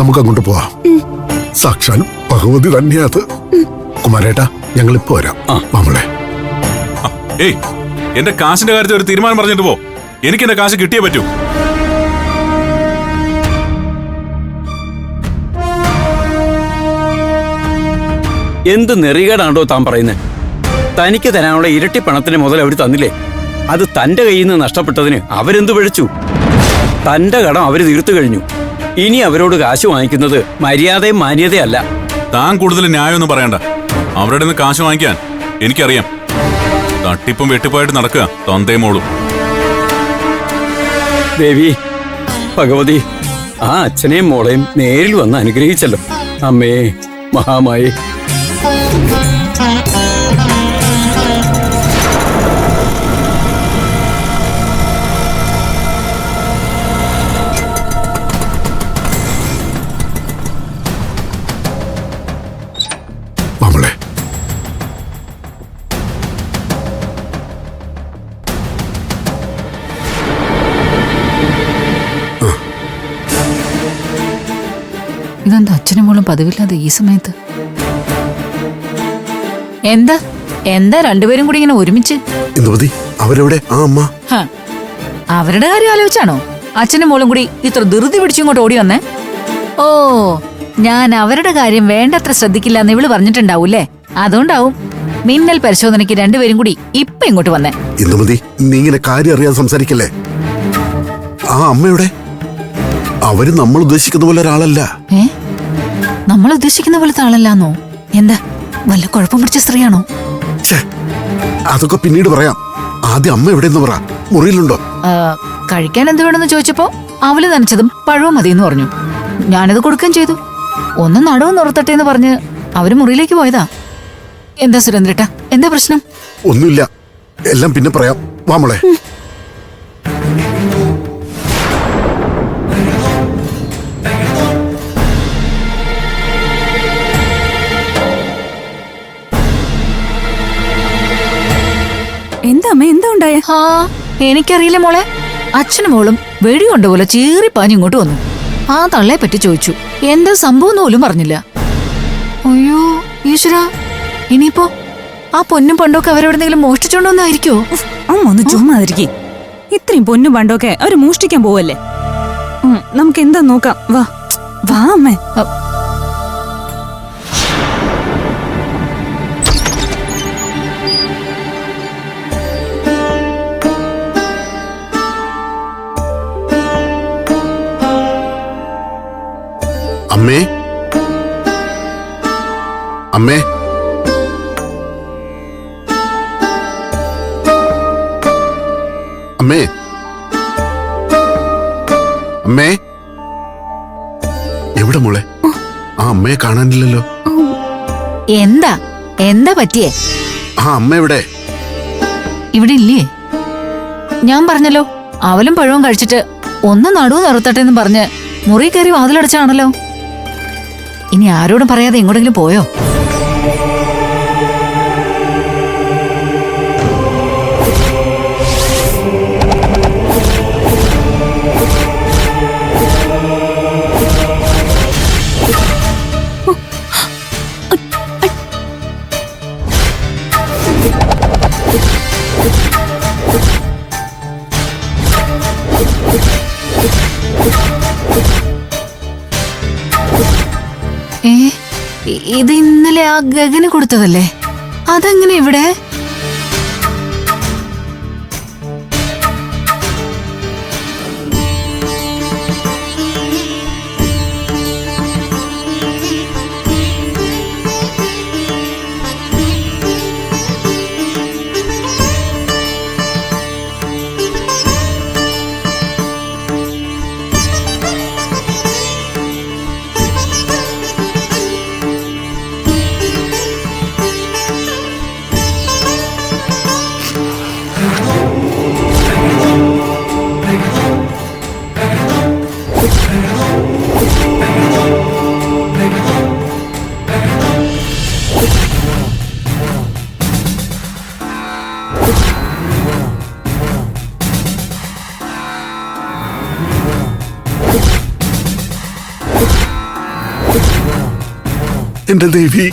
നമുക്ക് അങ്ങോട്ട് പോവാം. സാക്ഷാൽ ഭഗവതി തന്നെയത്. കുമാരേട്ടാ, ഞങ്ങൾ ഇപ്പൊ വരാം. നമ്മളെ ഏയ്, എന്റെ കാശിന്റെ കാര്യത്തിൽ ഒരു തീരുമാനം പറഞ്ഞിട്ട് പോ. എനിക്ക് എന്റെ കാശ് കിട്ടിയേ പറ്റൂ. എന്ത് നെറികേടാണോ താൻ പറയുന്നത്? തനിക്ക് തരാനുള്ള ഇരട്ടി പണത്തിന് മുതൽ അവർ തന്നില്ലേ? അത് തന്റെ കയ്യിൽ നിന്ന് നഷ്ടപ്പെട്ടതിന് അവരെന്ത് പഴിച്ചു? തന്റെ കടം അവര് തീർത്തു കഴിഞ്ഞു. ഇനി അവരോട് കാശ് വാങ്ങിക്കുന്നത് മര്യാദയും മാന്യതയല്ല. താൻ കൂടുതൽ ന്യായമൊന്നും പറയണ്ട. അവരുടെ നിന്ന് കാശ് വാങ്ങിക്കാൻ എനിക്കറിയാം. തട്ടിപ്പും വെട്ടിപ്പായിട്ട് നടക്കുക തന്തേ മോളും. ദേവി, ഭഗവതി, ആ അച്ഛനെയും മോളെയും നേരിൽ വന്ന് അനുഗ്രഹിച്ചല്ലോ. അമ്മേ മഹാമായി. നമ്മളെ ഇതെന്താ അച്ഛനും മോളും പതിവില്ലാതെ ഈ സമയത്ത്? എന്താ എന്താ രണ്ടുപേരും കൂടി ഇങ്ങനെ ഒരുമിച്ച്? ഇന്ദുമതി, അവരെവിടെ? ആ അമ്മ. അവരുടെ കാര്യം ആലോചിച്ചാണോ അച്ഛനും മോളും കൂടി ഇത്ര ധൃതി പിടിച്ചിങ്ങോട്ട് ഓടി വന്നേ? ഓ, ഞാൻ അവരുടെ കാര്യം വേണ്ടത്ര ശ്രദ്ധിക്കില്ല എന്ന് ഇവള് പറഞ്ഞിട്ടുണ്ടാവൂല്ലേ? അതുകൊണ്ടാവും മിന്നൽ പരിശോധനയ്ക്ക് രണ്ടുപേരും കൂടി ഇപ്പൊ ഇങ്ങോട്ട് വന്നേ. ഇന്ദുമതി, നീ ഇങ്ങനെ കാര്യം അറിയാൻ സംസാരിക്കല്ലേ. ആ അമ്മയുടെ അവര് നമ്മൾ ഉദ്ദേശിക്കുന്ന പോലെ ഒരാളല്ല. നമ്മൾ ഉദ്ദേശിക്കുന്ന പോലത്തെ ആളല്ലാന്നോ? എന്താ വല്ല കുഴപ്പം പിടിച്ച സ്ത്രീയാണോ? അതൊക്കെ പിന്നീട് പറയാം. ആദ്യം അമ്മ എവിടെയെന്ന് പറ. മുറിയിലുണ്ടോ? കഴിക്കാൻ എന്ത് വേണമെന്ന് ചോദിച്ചപ്പോ അവല് നനച്ചതും പഴവും മതിയെന്ന് പറഞ്ഞു. ഞാനത് കൊടുക്കുകയും ചെയ്തു. ഒന്ന് നടുവും നിറത്തട്ടെ എന്ന് പറഞ്ഞ് അവര് മുറിയിലേക്ക് പോയതാ. എന്താ സുരേന്ദ്രേട്ടാ, എന്താ പ്രശ്നം? ഒന്നുമില്ല, എല്ലാം പിന്നെ പറയാം. വാ മോളെ. എന്താ അമ്മ, എന്താ ഉണ്ടായ? എനിക്കറിയില്ല മോളെ. അച്ഛനും മോളും വെടികൊണ്ട പോലെ ചീറി പാഞ്ഞ് ഇങ്ങോട്ട് വന്നു. ആ തള്ളയെ പറ്റി ചോദിച്ചു. എന്താ സംഭവം പോലും പറഞ്ഞില്ല. അയ്യോ ഈശ്വരാ, ഇനിയിപ്പോ ആ പൊന്നും പണ്ടൊക്കെ അവരെവിടെന്തെങ്കിലും മോഷ്ടിച്ചോണ്ടോന്നായിരിക്കോ? അമ്മ ഒന്ന് ചുമ്മാതിരിക്കേ. ഇത്രയും പൊന്നും പണ്ടൊക്കെ അവര് മോഷ്ടിക്കാൻ പോവല്ലേ? നമുക്ക് എന്താ നോക്കാം. വാ വാ അമ്മേ. അമ്മേ, അമ്മേ, അമ്മേ, അമ്മേ, എവിടെ മോളെ? ആ അമ്മയെ കാണാനില്ലല്ലോ. എന്താ എന്താ പറ്റിയേ? ആ അമ്മ എവിടെ? ഇവിടെ ഇല്ലേ? ഞാൻ പറഞ്ഞല്ലോ, അവലും പഴവും കഴിച്ചിട്ട് ഒന്ന് നടുവ് നിറത്തട്ടെ എന്ന് പറഞ്ഞ് മുറി കയറി വാതിലടച്ചാണല്ലോ. ഇനി ആരോടും പറയാതെ എങ്ങോട്ടെങ്കിലും പോയോ? ഇത് ഇന്നലെ ആ ഗഗന് കൊടുത്തതല്ലേ? അതെങ്ങനെ ഇവിടെ? എന്റെ ദേവി